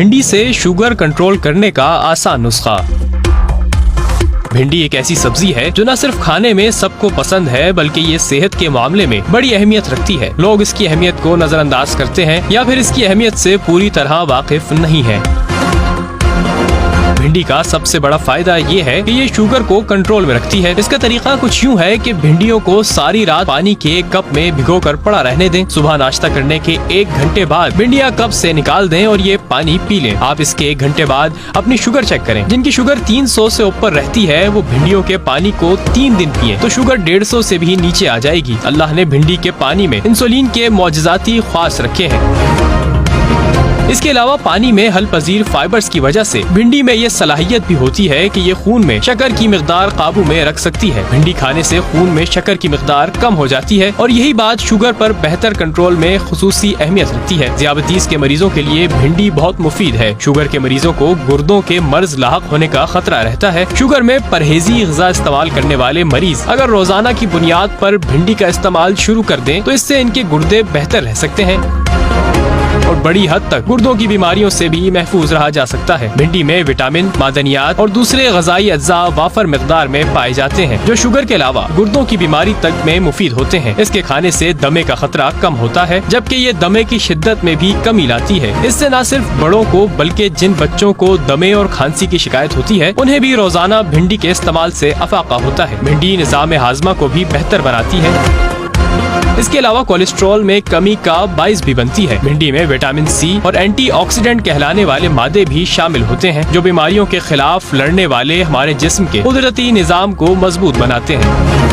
भिंडी से sugar control करने का आसान नुस्खा। भिंडी एक ऐसी सब्जी है जो न सिर्फ खाने में सबको पसंद है बल्कि ये सेहत के मामले में बड़ी अहमियत रखती है। लोग इसकी अहमियत को नजरअंदाज करते हैं या फिर इसकी अहमियत से पूरी तरह वाकिफ नहीं है। भिंडी का सबसे बड़ा फायदा ये है कि ये शुगर को कंट्रोल में रखती है। इसका तरीका कुछ यूँ है कि भिंडियों को सारी रात पानी के एक कप में भिगोकर पड़ा रहने दें। सुबह नाश्ता करने के 1 घंटे बाद भिंडियाँ कप से निकाल दें और ये पानी पी लें। आप इसके 1 घंटे बाद अपनी शुगर चेक करें। जिनकी शुगर 300 से ऊपर रहती है वो भिंडियों के पानी को 3 दिन पिए तो शुगर 150 से भी नीचे आ जाएगी। अल्लाह ने भिंडी के पानी में इंसुलिन के मौजज़ाती ख्वास रखे हैं। इसके अलावा पानी में हल पजीर फाइबर्स की वजह से भिंडी में ये सलाहियत भी होती है कि ये खून में शक्कर की मिकदार काबू में रख सकती है। भिंडी खाने से खून में शक्कर की मिकदार कम हो जाती है और यही बात शुगर पर बेहतर कंट्रोल में खुसूसी अहमियत रखती है। ज़ियाबतीस के मरीजों के लिए भिंडी बहुत मुफीद है। शुगर के मरीजों को गुर्दों के मर्ज लाहक होने का खतरा रहता है। शुगर में परहेजी ग़िज़ा इस्तेमाल करने वाले मरीज अगर रोजाना की बुनियाद पर भिंडी का इस्तेमाल शुरू कर दें तो इससे इनके गुर्दे बेहतर रह सकते हैं और बड़ी हद तक गुर्दों की बीमारियों से भी महफूज रहा जा सकता है। भिंडी में विटामिन, मादनियात और दूसरे ग़िज़ाई अज्जा वाफर मिक़दार में पाए जाते हैं जो शुगर के अलावा गुर्दों की बीमारी तक में मुफीद होते हैं। इसके खाने से दमे का खतरा कम होता है जबकि ये दमे की शिद्दत में भी कमी लाती है। इससे न सिर्फ बड़ों को बल्कि जिन बच्चों को दमे और खांसी की शिकायत होती है उन्हें भी रोजाना भिंडी के इस्तेमाल से अफाका होता है। भिंडी निज़ाम हाज़मा को भी बेहतर बनाती है। इसके अलावा कोलेस्ट्रॉल में कमी का बाइस भी बनती है। भिंडी में विटामिन सी और एंटीऑक्सीडेंट कहलाने वाले मादे भी शामिल होते हैं जो बीमारियों के खिलाफ लड़ने वाले हमारे जिस्म के कुदरती निज़ाम को मजबूत बनाते हैं।